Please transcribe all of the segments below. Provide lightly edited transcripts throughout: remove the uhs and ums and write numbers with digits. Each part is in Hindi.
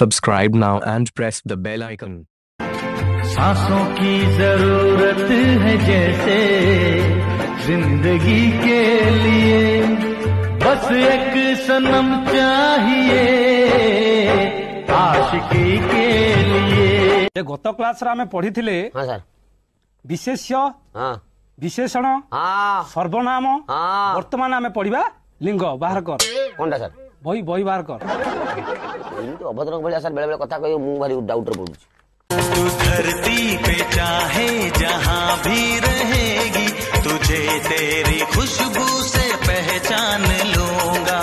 Subscribe now and press the bell icon. सांसों की जरूरत है जैसे जिंदगी के लिए, बस एक सनम चाहिए आशिकी के लिए। गत क्लास रे पढ़ी थे विशेष्य विशेषण सर्वनाम वर्तमान आम पढ़ा लिंग बाहर कर कौन सर बही बही बाहर कर अभद्र भाई सर बेले बेले कथा कह भारी डाउटर पड़ू। तू धरती पे चाहे जहाँ भी रहेगी, तुझे तेरी खुशबू से पहचान लूंगा।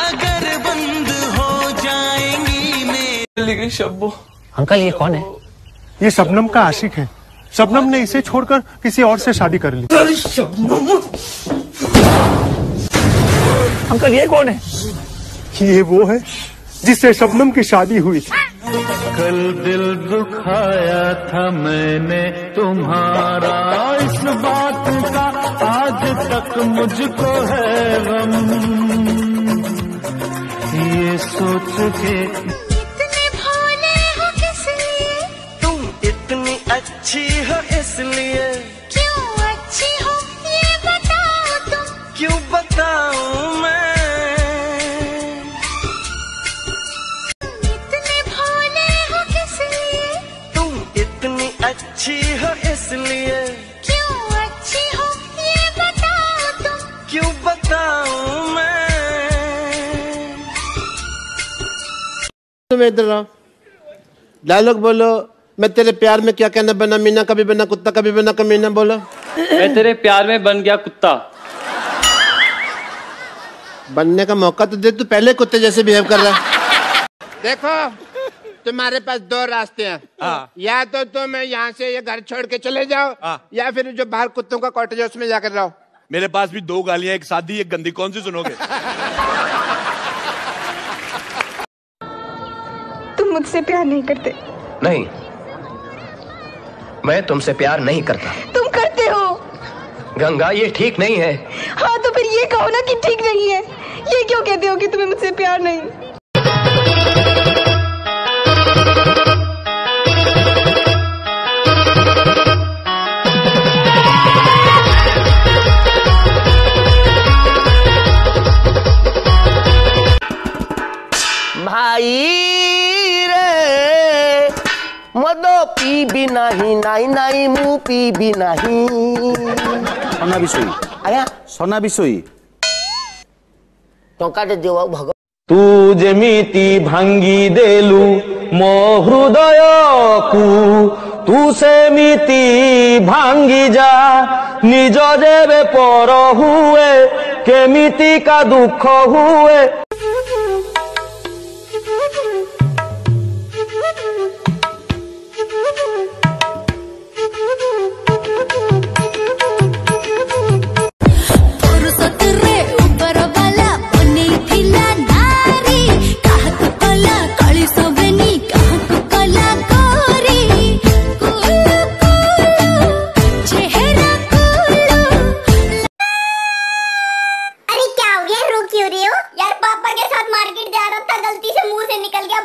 अगर बंद हो जाएंगी मेरी शब्बो। अंकल ये कौन है? ये शबनम का आशिक है। शबनम ने इसे छोड़कर किसी और से शादी कर ली। अंकल ये कौन है? ये वो है जिससे शबनम की शादी हुई थी। कल दिल दुखाया था मैंने तुम्हारा, इस बात का आज तक मुझको है गम। ये सोच के इतने भोले हो किस लिए, तुम इतनी अच्छी हो इसलिए। क्यों अच्छी हो ये बताओ तुम, क्यों बताऊं मैं? इतने भोले हो किस लिए, तुम इतनी अच्छी हो इसलिए। क्यों अच्छी हो ये बताओ तुम, क्यों बताऊं मैं? तुम इधर आओ, डायलॉग बोलो। मैं तेरे प्यार में क्या कहना बना मीना, कभी बना कुत्ता कभी बना कमीना। बोलो। मैं तेरे प्यार में बन गया कुत्ता। बनने का मौका तो दे, तू पहले कुत्ते जैसे बिहेव कर रहा है। देखो तुम्हारे पास दो रास्ते हैं, या तो तुम यहाँ से ये घर छोड़ के चले जाओ, या फिर जो बाहर कुत्तों का कॉटेज है उसमें जाकर रहो। मेरे पास भी दो गालियां, एक सादी एक गंदी, कौन सी सुनोगे? तुम मुझसे प्यार नहीं करते। नहीं, मैं तुमसे प्यार नहीं करता। तुम करते हो गंगा, ये ठीक नहीं है। हाँ तो फिर ये कहो ना कि ठीक नहीं है। ये क्यों कहते हो कि तुम्हें मुझसे प्यार नहीं? भाई रे मदो पी भी नहीं, नाई नाई मुँह पी भी नहीं। सोना बिसोई आया सोना बिसोई टंका दे दियो भग। तू जेमिति भांगी देलु मो हृदय को, तू सेमिति भांगी जा निज जेबे पर हुए, केमिति का दुख हुए।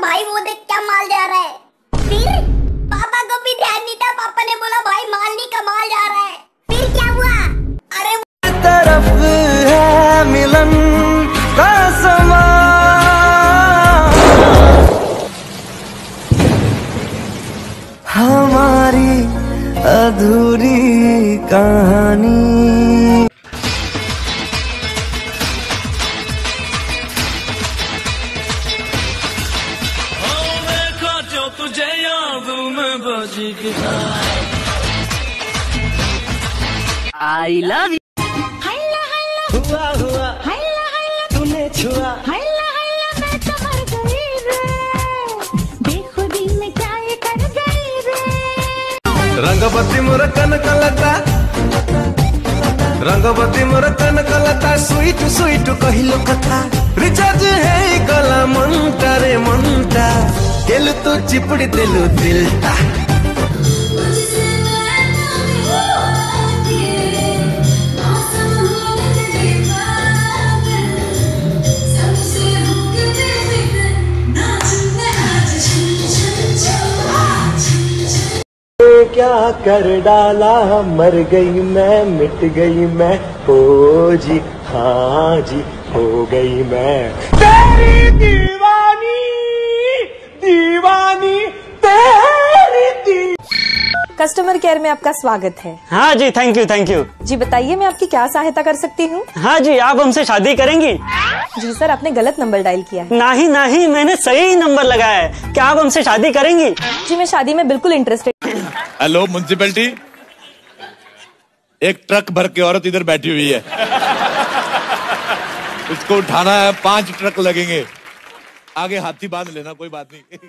भाई वो देख क्या माल जा रहा है। फिर पापा को भी ध्यान नहीं था, पापा ने बोला भाई माल नहीं कमाल जा रहा है। फिर क्या हुआ? अरे तरफ है मिलन का समा, हमारी अधूरी कहानी। तुझे याद में बजी आई लव यू। हल्ला हल्ला हुआ हुआ, हल्ला हल्ला तूने छुआ, हल्ला हल्ला मैं तो मर गई रे, बेखुदी में क्या ये कर गई रे। रंगवती मोर कनकलता, रंगवती मोर कनकलता, स्वीट स्वीट कहिलो कथा। रिचार्ज है गला मनटा रे मनटा, दिल तो चिपड़ी दिलु दिलता। क्या कर डाला, मर गई मैं, मिट गई मैं, ओ जी हाँ जी, हो गई मैं। तेरी दीवानी दीवानी तेरी कस्टमर केयर में आपका स्वागत है। हाँ जी, थैंक यू थैंक यू। जी बताइए, मैं आपकी क्या सहायता कर सकती हूँ? हाँ जी, आप हमसे शादी करेंगी? जी सर, आपने गलत नंबर डायल किया है। नहीं नहीं, मैंने सही नंबर लगाया है। क्या आप हमसे शादी करेंगी? जी मैं शादी में बिल्कुल इंटरेस्टेड। हेलो म्युनिसिपैलिटी, एक ट्रक भर के औरत इधर बैठी हुई है, इसको उठाना है, 5 ट्रक लगेंगे, आगे हाथी बांध लेना, कोई बात नहीं।